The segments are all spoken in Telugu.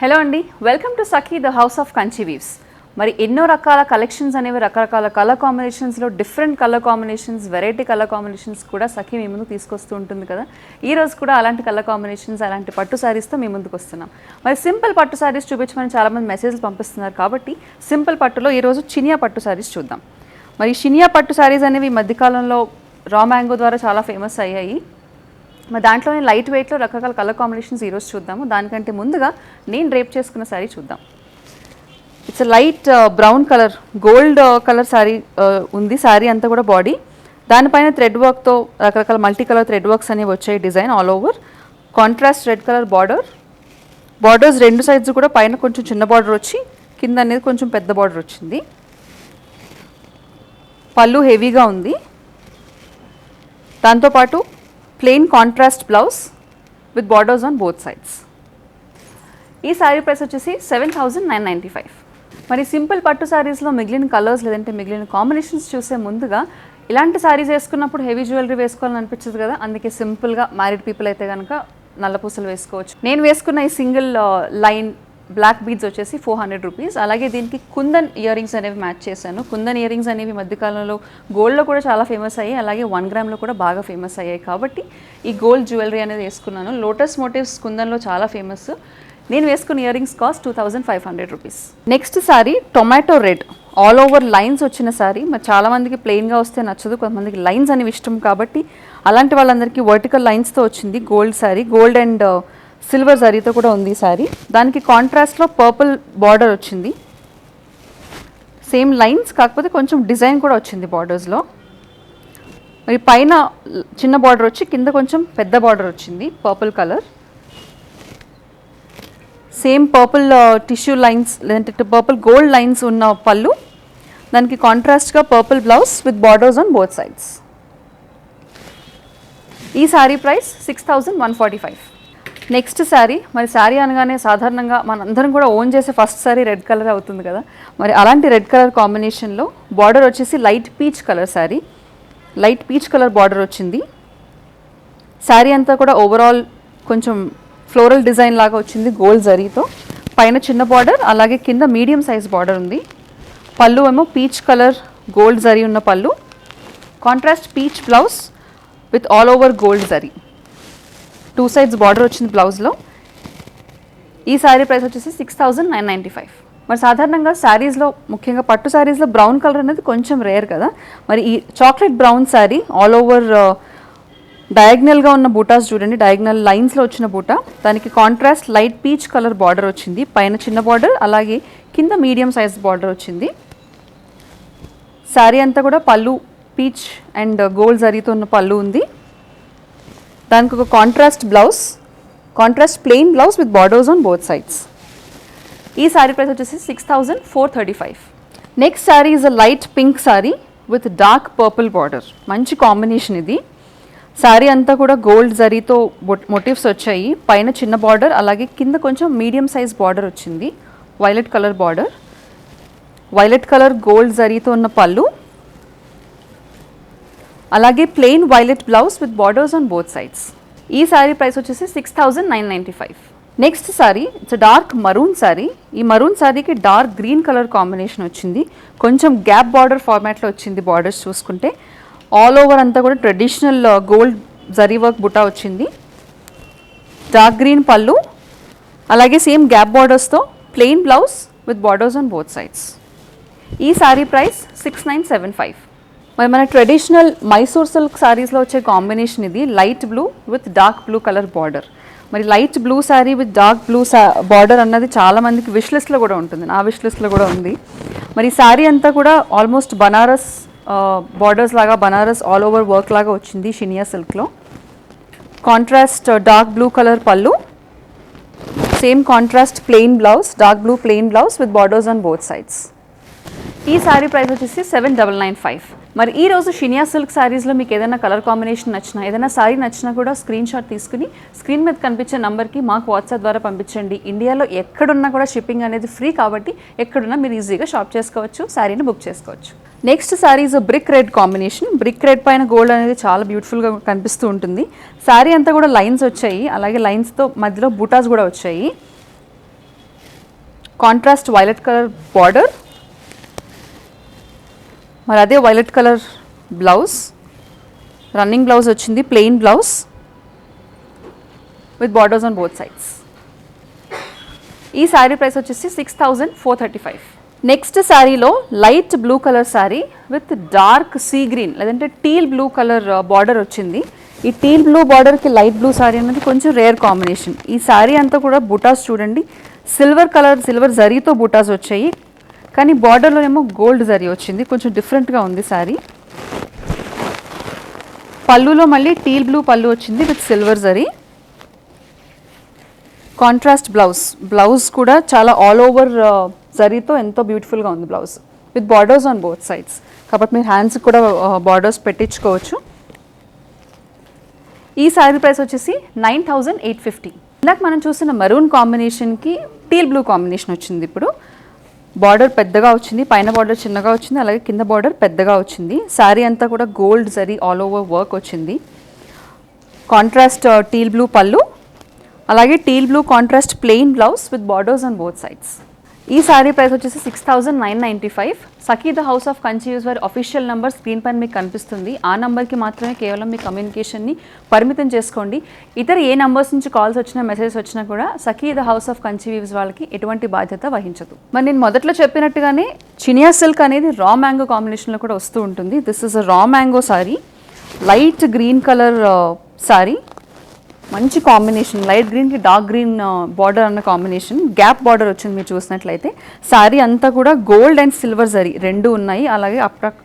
హలో అండి, welcome to Sakhi the house of Kanchi weaves. మరి ఎన్నో రకాల కలెక్షన్స్ అనేవి రకరకాల కలర్ కాంబినేషన్స్లో different colour combinations, variety colour combinations కూడా సఖీ మీ ముందు తీసుకొస్తూ ఉంటుంది కదా. ఈ రోజు కూడా అలాంటి కలర్ కాంబినేషన్స్, అలాంటి పట్టు శారీస్తో మీ ముందుకు వస్తున్నాం. మరి సింపుల్ పట్టు శారీస్ చూపించమని చాలామంది మెసేజ్లు పంపిస్తున్నారు కాబట్టి సింపుల్ పట్టులో ఈరోజు చినియా పట్టు శారీస్ చూద్దాం. మరి చినియా పట్టు శారీస్ అనేవి ఈ మధ్యకాలంలో రా మ్యాంగో ద్వారా చాలా ఫేమస్ అయ్యాయి. మరి దాంట్లోనే లైట్ వెయిట్లో రకరకాల కలర్ కాంబినేషన్స్ ఈరోజు చూద్దాము. దానికంటే ముందుగా నేను డ్రేప్ చేసుకున్న శారీ చూద్దాం. It's light brown colour, gold colour sari ఉంది. శారీ అంతా కూడా బాడీ, దానిపైన థ్రెడ్ వర్క్తో రకరకాల మల్టీ కలర్ థ్రెడ్ వర్క్స్ అనేవి వచ్చాయి. Design all over contrast red colour borders రెండు సైడ్స్ కూడా పైన కొంచెం చిన్న బార్డర్ వచ్చి కింద అనేది కొంచెం పెద్ద బార్డర్ వచ్చింది. పళ్ళు హెవీగా ఉంది. దాంతోపాటు plain contrast blouse with borders on both sides. ఈ శారీ ప్రైస్ వచ్చేసి 7,995. మరి సింపుల్ పట్టు శారీస్లో మిగిలిన కలర్స్ లేదంటే మిగిలిన కాంబినేషన్స్ చూసే ముందుగా ఇలాంటి శారీస్ వేసుకున్నప్పుడు హెవీ జ్యువెలరీ వేసుకోవాలని అనిపించదు కదా. అందుకే సింపుల్గా మ్యారీడ్ పీపుల్ అయితే కనుక నల్లపూసలు వేసుకోవచ్చు. నేను వేసుకున్న ఈ సింగిల్ లైన్ బ్లాక్ బీడ్స్ వచ్చేసి 400 రూపీస్. అలాగే దీనికి కుందన్ ఇయర్ రింగ్స్ అనేవి మ్యాచ్ చేశాను. కుందన్ ఇయర్ రింగ్స్ అనేవి మధ్యకాలంలో గోల్డ్లో కూడా చాలా ఫేమస్ అయ్యాయి, అలాగే 1 గ్రామ్లో కూడా బాగా ఫేమస్ అయ్యాయి కాబట్టి ఈ గోల్డ్ జ్యువెలరీ అనేది వేసుకున్నాను. లోటస్ మోటివ్స్ కుందన్లో చాలా ఫేమస్. నేను వేసుకున్న ear rings cost 2,500 rupees. Next sari tomato red all over lines వచ్చిన శారీ. మరి చాలామందికి ప్లెయిన్గా వస్తే నచ్చదు, కొంతమందికి లైన్స్ అనేవి ఇష్టం కాబట్టి అలాంటి వాళ్ళందరికీ వర్టికల్ లైన్స్తో వచ్చింది gold sari. Gold and silver జరీతో కూడా ఉంది ఈ శారీ. దానికి కాంట్రాస్ట్లో పర్పుల్ బార్డర్ వచ్చింది. సేమ్ లైన్స్ కాకపోతే కొంచెం డిజైన్ కూడా వచ్చింది బార్డర్స్లో. మరి పైన చిన్న బార్డర్ వచ్చి కింద కొంచెం పెద్ద బార్డర్ వచ్చింది purple colour. Same purple tissue lines లేదంటే పర్పుల్ గోల్డ్ లైన్స్ ఉన్న పళ్ళు, దానికి కాంట్రాస్ట్గా purple blouse with borders on both sides. ఈ శారీ ప్రైస్ 6,145. నెక్స్ట్ శారీ, మరి శారీ అనగానే సాధారణంగా మనందరం కూడా ఓన్ చేసే ఫస్ట్ శారీ రెడ్ కలర్ అవుతుంది కదా. మరి అలాంటి రెడ్ కలర్ కాంబినేషన్లో బార్డర్ వచ్చేసి light peach colour sari. Light peach colour border వచ్చింది. శారీ అంతా కూడా ఓవరాల్ కొంచెం ఫ్లోరల్ డిజైన్ లాగా వచ్చింది గోల్డ్ జరీతో. పైన చిన్న బార్డర్, అలాగే కింద మీడియం సైజ్ బార్డర్ ఉంది. పళ్ళు ఏమో పీచ్ కలర్ గోల్డ్ జరీ ఉన్న పళ్ళు, contrast peach blouse with all over gold zari. 2 sides border వచ్చింది బ్లౌజ్లో. ఈ శారీ ప్రైస్ వచ్చేసి 6,995. మరి సాధారణంగా శారీస్లో, ముఖ్యంగా పట్టు శారీస్లో బ్రౌన్ కలర్ అనేది కొంచెం రేర్ కదా. మరి ఈ chocolate brown sari all over డయాగ్నల్గా ఉన్న బూటాస్ చూడండి, డయాగ్నల్ లైన్స్లో వచ్చిన బూటా. దానికి contrast light peach colour border వచ్చింది. పైన చిన్న బార్డర్, అలాగే కింద మీడియం సైజ్ బార్డర్ వచ్చింది. శారీ అంతా కూడా పళ్ళు పీచ్ అండ్ గోల్డ్ జరీతో ఉన్న పళ్ళు ఉంది. దానికి ఒక contrast blouse, contrast plain blouse with borders on both sides. ఈ శారీ ప్రైస్ వచ్చేసి 6,435. Next sari is a light pink sari with dark purple border. మంచి కాంబినేషన్ ఇది. శారీ అంతా కూడా గోల్డ్ జరీతో మోటివ్స్ వచ్చాయి. పైన చిన్న బార్డర్, అలాగే కింద కొంచెం మీడియం సైజ్ బార్డర్ వచ్చింది. Violet colour border, violet colour gold జరీతో ఉన్న పళ్ళు, అలాగే plain violet blouse with borders on both sides. ఈ శారీ ప్రైస్ వచ్చేసి 6,995. Next sari it's dark maroon sari. ఈ మరూన్ శారీకి డార్క్ గ్రీన్ కలర్ కాంబినేషన్ వచ్చింది. కొంచెం గ్యాప్ బార్డర్ ఫార్మాట్లో వచ్చింది. బార్డర్స్ చూసుకుంటే ఆల్ ఓవర్ అంతా కూడా ట్రెడిషనల్ గోల్డ్ జరీ వర్క్ బుటా వచ్చింది. డార్క్ గ్రీన్ పళ్ళు, అలాగే సేమ్ గ్యాప్ బార్డర్స్తో plain blouse with borders on both sides. ఈ శారీ ప్రైస్ 6,975. మరి మన ట్రెడిషనల్ మైసూర్ సిల్క్ శారీస్లో వచ్చే కాంబినేషన్ ఇది. Light blue with dark blue colour border. మరి light blue sari with dark blue border అన్నది చాలామందికి విష్ లిస్ట్లో కూడా ఉంటుంది, నా విష్ లిస్ట్లో కూడా ఉంది. మరి ఈ శారీ అంతా కూడా ఆల్మోస్ట్ బనారస్ బార్డర్స్ లాగా, బనారస్ ఆల్ ఓవర్ వర్క్ లాగా వచ్చింది షినియా సిల్క్లో. కాంట్రాస్ట్ డార్క్ బ్లూ కలర్ పళ్ళు, same contrast plain blouse, dark blue plain blouse with borders on both sides. ఈ శారీ ప్రైస్ వచ్చేసి 7,995. మరి ఈ రోజు షినియా సిల్క్ శారీస్లో మీకు ఏదైనా కలర్ కాంబినేషన్ నచ్చినా, ఏదైనా శారీ నచ్చినా కూడా స్క్రీన్ షాట్ తీసుకుని స్క్రీన్ మీద కనిపించే నంబర్కి మాకు వాట్సాప్ ద్వారా పంపించండి. ఇండియాలో ఎక్కడున్నా కూడా షిప్పింగ్ అనేది ఫ్రీ కాబట్టి ఎక్కడున్నా మీరు ఈజీగా షాప్ చేసుకోవచ్చు, శారీని బుక్ చేసుకోవచ్చు. Next sari is brick red combination. Brick red పైన గోల్డ్ అనేది చాలా బ్యూటిఫుల్గా కనిపిస్తూ ఉంటుంది. శారీ అంతా కూడా లైన్స్ వచ్చాయి, అలాగే లైన్స్తో మధ్యలో బూటాస్ కూడా వచ్చాయి. కాంట్రాస్ట్ వైలెట్ కలర్ బార్డర్, మరి అదే violet colour blouse, running blouse వచ్చింది, plain blouse with borders on both sides. ఈ శారీ ప్రైస్ వచ్చేసి 6435. నెక్స్ట్ శారీలో light blue colour sari with dark sea green లేదంటే టీల్ బ్లూ కలర్ బార్డర్ వచ్చింది. ఈ టీల్ బ్లూ బార్డర్కి లైట్ బ్లూ శారీ అనేది కొంచెం రేర్ కాంబినేషన్. ఈ శారీ అంతా కూడా బుటాస్ చూడండి, సిల్వర్ జరీతో బుటాస్ వచ్చాయి, కానీ బార్డర్లోనేమో గోల్డ్ జరీ వచ్చింది, కొంచెం డిఫరెంట్గా ఉంది శారీ. పళ్ళులో మళ్ళీ టీల్ బ్లూ పళ్ళు వచ్చింది with silver zari. Contrast blouse కూడా చాలా ఆల్ ఓవర్ జరీతో ఎంతో బ్యూటిఫుల్గా ఉంది blouse with borders on both sides, కాబట్టి మీరు హ్యాండ్స్కి కూడా బార్డర్స్ పెట్టించుకోవచ్చు. ఈ శారీ ప్రైస్ వచ్చేసి 9850. ఇందాక మనం చూసిన మరూన్ కాంబినేషన్కి టీల్ బ్లూ కాంబినేషన్ వచ్చింది. ఇప్పుడు బార్డర్ పెద్దగా వచ్చింది, పైన బార్డర్ చిన్నగా వచ్చింది, అలాగే కింద బార్డర్ పెద్దగా వచ్చింది. శారీ అంతా కూడా gold zari all over work వచ్చింది. కాంట్రాస్ట్ టీల్ బ్లూ పళ్ళు, అలాగే teal blue contrast plain blouse with borders on both sides. ఈ శారీ ప్రైస్ వచ్చేసి 6995. Sakhi the house of Kanchi use వారి అఫీషియల్ నెంబర్ స్క్రీన్ పైన మీకు కనిపిస్తుంది. ఆ నెంబర్కి మాత్రమే కేవలం మీ కమ్యూనికేషన్ని పరిమితం చేసుకోండి. ఇతర ఏ నెంబర్స్ నుంచి కాల్స్ వచ్చినా మెసేజ్ వచ్చినా కూడా Sakhi the house of Kanchi use వాళ్ళకి ఎటువంటి బాధ్యత వహించదు. మరి నేను మొదట్లో చెప్పినట్టుగానే చినియా సిల్క్ అనేది రా మ్యాంగో కాంబినేషన్లో కూడా వస్తూ ఉంటుంది. This is a raw mango sari, light green colour sari, మంచి కాంబినేషన్, లైట్ గ్రీన్కి డార్క్ గ్రీన్ బార్డర్ అన్న కాంబినేషన్, గ్యాప్ బార్డర్ వచ్చింది మీరు చూసినట్లయితే. శారీ అంతా కూడా గోల్డ్ అండ్ సిల్వర్ జరీ రెండు ఉన్నాయి, అలాగే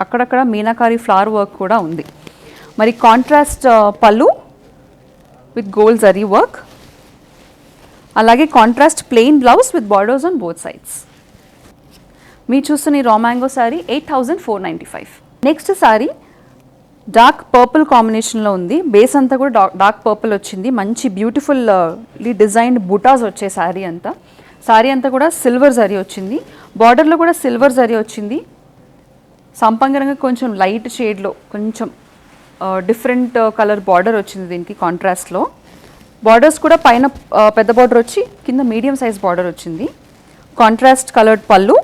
అక్కడక్కడ మీనాకారి ఫ్లవర్ వర్క్ కూడా ఉంది. మరి కాంట్రాస్ట్ పళ్ళు విత్ గోల్డ్ జరీ వర్క్, అలాగే contrast plain blouse with borders on both sides. మీరు చూస్తున్న ఈ raw mango sari 8495. Next sari dark purple కాంబినేషన్లో ఉంది. బేస్ అంతా కూడా డార్క్ పర్పుల్ వచ్చింది, మంచి బ్యూటిఫుల్లీ డిజైన్డ్ బుటాస్ వచ్చే శారీ అంతా. శారీ అంతా కూడా సిల్వర్ జరీ వచ్చింది, బార్డర్లో కూడా సిల్వర్ జరీ వచ్చింది. సంపంగరంగా కొంచెం లైట్ షేడ్లో కొంచెం డిఫరెంట్ కలర్ బార్డర్ వచ్చింది దీనికి కాంట్రాస్ట్లో. బార్డర్స్ కూడా పైన పెద్ద బార్డర్ వచ్చి కింద మీడియం సైజ్ బార్డర్ వచ్చింది. కాంట్రాస్ట్ కలర్డ్ పళ్ళు,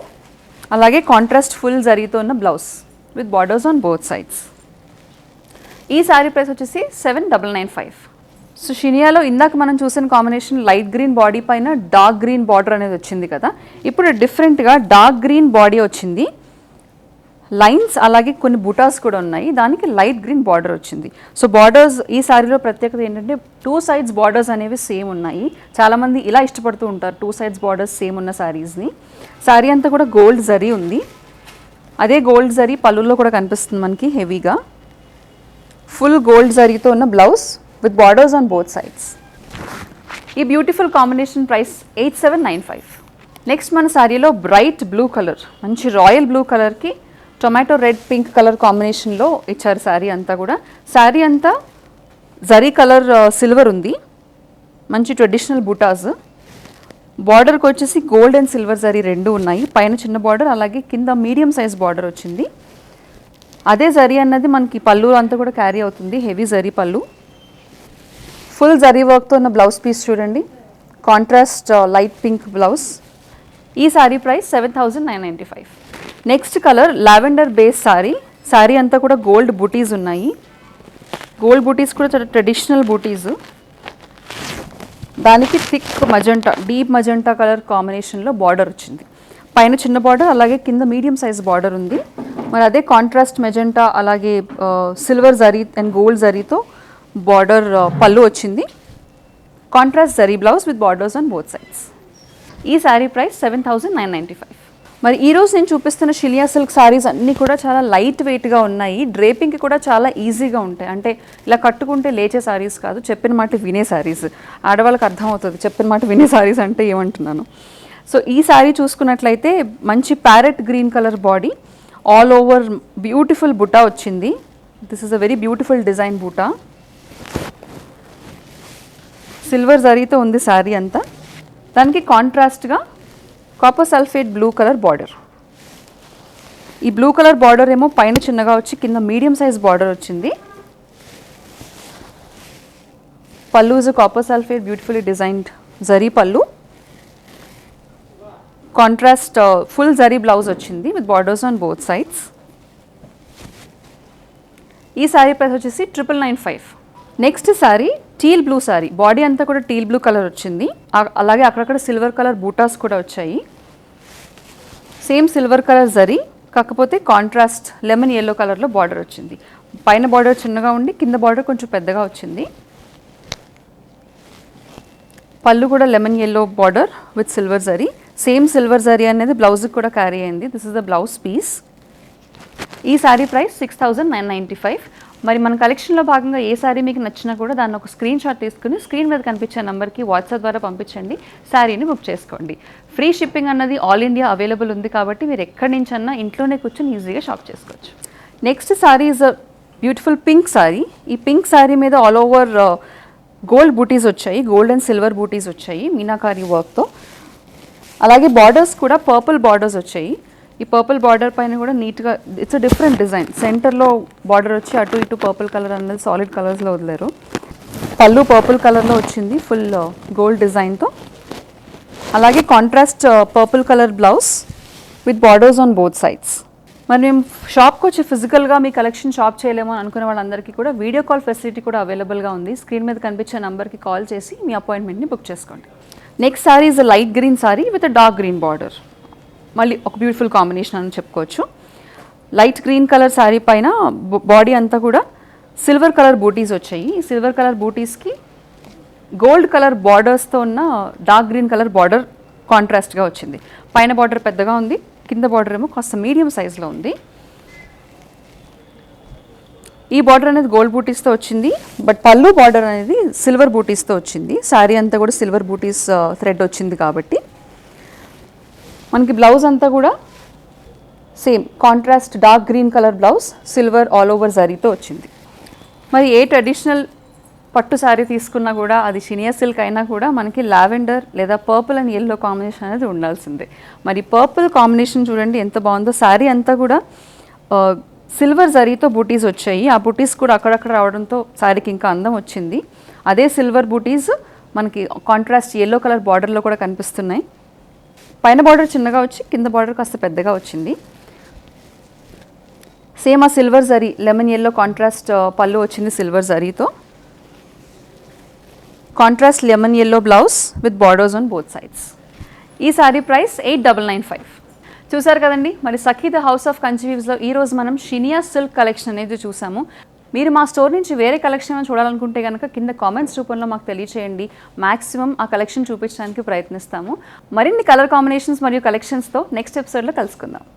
అలాగే కాంట్రాస్ట్ ఫుల్ జరీతో ఉన్న blouse with borders on both sides. ఈ శారీ ప్రైస్ వచ్చేసి 7995. సో షినియాలో ఇందాక మనం చూసిన కాంబినేషన్ లైట్ గ్రీన్ బాడీ పైన డార్క్ గ్రీన్ బార్డర్ అనేది వచ్చింది కదా, ఇప్పుడు డిఫరెంట్గా డార్క్ గ్రీన్ బాడీ వచ్చింది, లైన్స్ అలాగే కొన్ని బుటాస్ కూడా ఉన్నాయి, దానికి లైట్ గ్రీన్ బార్డర్ వచ్చింది. సో బార్డర్స్ ఈ శారీలో ప్రత్యేకత ఏంటంటే 2 sides బార్డర్స్ అనేవి సేమ్ ఉన్నాయి. చాలామంది ఇలా ఇష్టపడుతూ ఉంటారు 2 sides బార్డర్స్ సేమ్ ఉన్న శారీస్ని. శారీ అంతా కూడా గోల్డ్ జరీ ఉంది, అదే గోల్డ్ జరీ పళ్ళుల్లో కూడా కనిపిస్తుంది మనకి హెవీగా. ఫుల్ గోల్డ్ జరీతో ఉన్న blouse with borders on both sides. ఈ బ్యూటిఫుల్ కాంబినేషన్ ప్రైస్ 8795. నెక్స్ట్ మన శారీలో బ్రైట్ బ్లూ కలర్, మంచి రాయల్ బ్లూ కలర్కి టొమాటో రెడ్ పింక్ కలర్ కాంబినేషన్లో ఇచ్చారు శారీ అంతా కూడా. శారీ అంతా జరీ కలర్ సిల్వర్ ఉంది, మంచి ట్రెడిషనల్ బుటాస్. బార్డర్కి వచ్చేసి గోల్డ్ అండ్ సిల్వర్ జరీ రెండు ఉన్నాయి, పైన చిన్న బార్డర్ అలాగే కింద మీడియం సైజ్ బార్డర్ వచ్చింది. అదే జరీ అన్నది మనకి పళ్ళు అంతా కూడా క్యారీ అవుతుంది, హెవీ జరీ పళ్ళు. ఫుల్ జరీ వర్క్తో ఉన్న బ్లౌజ్ పీస్ చూడండి, కాంట్రాస్ట్ లైట్ పింక్ బ్లౌజ్. ఈ sari price 7995. Next colour lavender base sari. Sari అంతా కూడా గోల్డ్ బూటీస్ ఉన్నాయి, గోల్డ్ బూటీస్ కూడా చాలా ట్రెడిషనల్ బూటీస్. దానికి thick magenta, deep magenta colour కాంబినేషన్లో బార్డర్ వచ్చింది, పైన చిన్న బార్డర్ అలాగే కింద మీడియం సైజ్ బార్డర్ ఉంది. మరి అదే కాంట్రాస్ట్ మెజెంటా అలాగే సిల్వర్ జరీ అండ్ గోల్డ్ జరీతో బార్డర్ పళ్ళు వచ్చింది, contrast zari blouse with borders on both sides. ఈ శారీ ప్రైస్ 7995. మరి ఈరోజు నేను చూపిస్తున్న షిలియా సిల్క్ శారీస్ అన్నీ కూడా చాలా లైట్ వెయిట్గా ఉన్నాయి, డ్రేపింగ్కి కూడా చాలా ఈజీగా ఉంటాయి. అంటే ఇలా కట్టుకుంటే లేచే శారీస్ కాదు, చెప్పిన మాట వినే శారీస్. ఆడవాళ్ళకి అర్థమవుతుంది చెప్పిన మాట వినే శారీస్ అంటే ఏమంటున్నాను. సో ఈ శారీ చూసుకున్నట్లయితే మంచి parrot green colour body, all over beautiful బుటా వచ్చింది. This is a very beautiful design బుటా, సిల్వర్ జరీతో ఉంది శారీ అంతా. దానికి కాంట్రాస్ట్గా copper sulphate blue colour border. ఈ బ్లూ కలర్ బార్డర్ ఏమో పైన చిన్నగా వచ్చి కింద మీడియం సైజ్ బార్డర్ వచ్చింది. పళ్ళు is copper sulphate beautifully designed zari పళ్ళు. కాంట్రాస్ట్ ఫుల్ జరీ బ్లౌజ్ వచ్చింది with borders on both sides. ఈ శారీ ప్రైస్ వచ్చేసి 9995. Next sari teal blue sari, body అంతా కూడా టీల్ బ్లూ కలర్ వచ్చింది, అలాగే అక్కడక్కడ సిల్వర్ కలర్ బూటాస్ కూడా వచ్చాయి. సేమ్ సిల్వర్ కలర్ జరీ, కాకపోతే కాంట్రాస్ట్ లెమన్ ఎల్లో కలర్లో బార్డర్ వచ్చింది. పైన బార్డర్ చిన్నగా ఉండి కింద బార్డర్ కొంచెం పెద్దగా వచ్చింది. పళ్ళు కూడా lemon yellow border with silver zari. Same silver zari అనేది బ్లౌజ్కి కూడా క్యారీ అయింది. This is the blouse piece. ఈ శారీ ప్రైస్ 6995. మరి మన కలెక్షన్లో భాగంగా ఏ శారీ మీకు నచ్చినా కూడా దాన్ని ఒక స్క్రీన్ షాట్ తీసుకుని స్క్రీన్ మీద కనిపించే నెంబర్కి వాట్సాప్ ద్వారా పంపించండి, శారీని బుక్ చేసుకోండి. ఫ్రీ షిప్పింగ్ అన్నది ఆల్ ఇండియా అవైలబుల్ ఉంది కాబట్టి మీరు ఎక్కడి నుంచన్నా ఇంట్లోనే కూర్చొని ఈజీగా షాప్ చేసుకోవచ్చు. Next sari is a beautiful pink sari. ఈ పింక్ శారీ మీద ఆల్ ఓవర్ గోల్డ్ బూటీస్ వచ్చాయి, గోల్డ్ అండ్ సిల్వర్ బూటీస్ వచ్చాయి మీనాకారి వర్క్తో. అలాగే బార్డర్స్ కూడా పర్పుల్ బార్డర్స్ వచ్చాయి. ఈ పర్పుల్ బార్డర్ పైన కూడా నీట్గా ఇట్స్ డిఫరెంట్ డిజైన్. సెంటర్లో బార్డర్ వచ్చి అటు ఇటు పర్పుల్ కలర్ అనేది సాలిడ్ కలర్స్లో వదిలేరు. పళ్ళు పర్పుల్ కలర్లో వచ్చింది ఫుల్ గోల్డ్ డిజైన్తో. అలాగే contrast purple colour blouse with borders on both sides. మరి మేము షాప్కి వచ్చి ఫిజికల్గా మీ కలెక్షన్ షాప్ చేయలేమో అనుకునే వాళ్ళందరికీ కూడా వీడియో కాల్ ఫెసిలిటీ కూడా అవైలబుల్గా ఉంది. స్క్రీన్ మీద కనిపించే నెంబర్కి కాల్ చేసి మీ అపాయింట్మెంట్ని బుక్ చేసుకోండి. Next sari is light green sari with dark green border. మళ్ళీ ఒక బ్యూటిఫుల్ కాంబినేషన్ అని చెప్పుకోవచ్చు. లైట్ గ్రీన్ కలర్ శారీ పైన బాడీ అంతా కూడా సిల్వర్ కలర్ బూటీస్ వచ్చాయి. ఈ సిల్వర్ కలర్ బూటీస్కి గోల్డ్ కలర్ బార్డర్స్తో ఉన్న డార్క్ గ్రీన్ కలర్ బార్డర్ కాంట్రాస్ట్గా వచ్చింది. పైన బార్డర్ పెద్దగా ఉంది, కింద బార్డర్ ఏమో కాస్త మీడియం సైజ్లో ఉంది. ఈ బార్డర్ అనేది గోల్డ్ బూటీస్తో వచ్చింది, బట్ పళ్ళు బార్డర్ అనేది సిల్వర్ బూటీస్తో వచ్చింది. శారీ అంతా కూడా సిల్వర్ బూటీస్ థ్రెడ్ వచ్చింది కాబట్టి మనకి బ్లౌజ్ అంతా కూడా same contrast dark green colour blouse, silver all over జరీతో వచ్చింది. మరి ఏ ట్రెడిషనల్ పట్టు శారీ తీసుకున్నా కూడా అది చినియా సిల్క్ అయినా కూడా మనకి లావెండర్ లేదా పర్పుల్ అండ్ ఎల్లో కాంబినేషన్ అనేది ఉండాల్సిందే. మరి పర్పుల్ కాంబినేషన్ చూడండి ఎంత బాగుందో. శారీ అంతా కూడా సిల్వర్ జరీతో బూటీస్ వచ్చాయి. ఆ బూటీస్ కూడా అక్కడక్కడ రావడంతో శారీకి ఇంకా అందం వచ్చింది. అదే సిల్వర్ బూటీస్ మనకి కాంట్రాస్ట్ ఎల్లో కలర్ బార్డర్లో కూడా కనిపిస్తున్నాయి. పైన బార్డర్ చిన్నగా వచ్చి కింద బార్డర్ కాస్త పెద్దగా వచ్చింది. సేమ్ ఆ silver zari lemon yellow contrast పళ్ళు వచ్చింది సిల్వర్ జరీతో. Contrast lemon yellow blouse with borders on both sides. ఈ శారీ ప్రైస్ 8995. చూసారు కదండి, మరి సఖీ ద హౌస్ ఆఫ్ కంచి వీవ్స్లో ఈరోజు మనం షినియా సిల్క్ కలెక్షన్ అనేది చూసాము. మీరు మా స్టోర్ నుంచి వేరే కలెక్షన్ చూడాలనుకుంటే కనుక కింద కామెంట్స్ రూపంలో మాకు తెలియచేయండి. మ్యాక్సిమం ఆ కలెక్షన్ చూపించడానికి ప్రయత్నిస్తాము. మరిన్ని కలర్ కాంబినేషన్స్ మరియు కలెక్షన్స్తో నెక్స్ట్ ఎపిసోడ్లో కలుసుకుందాం.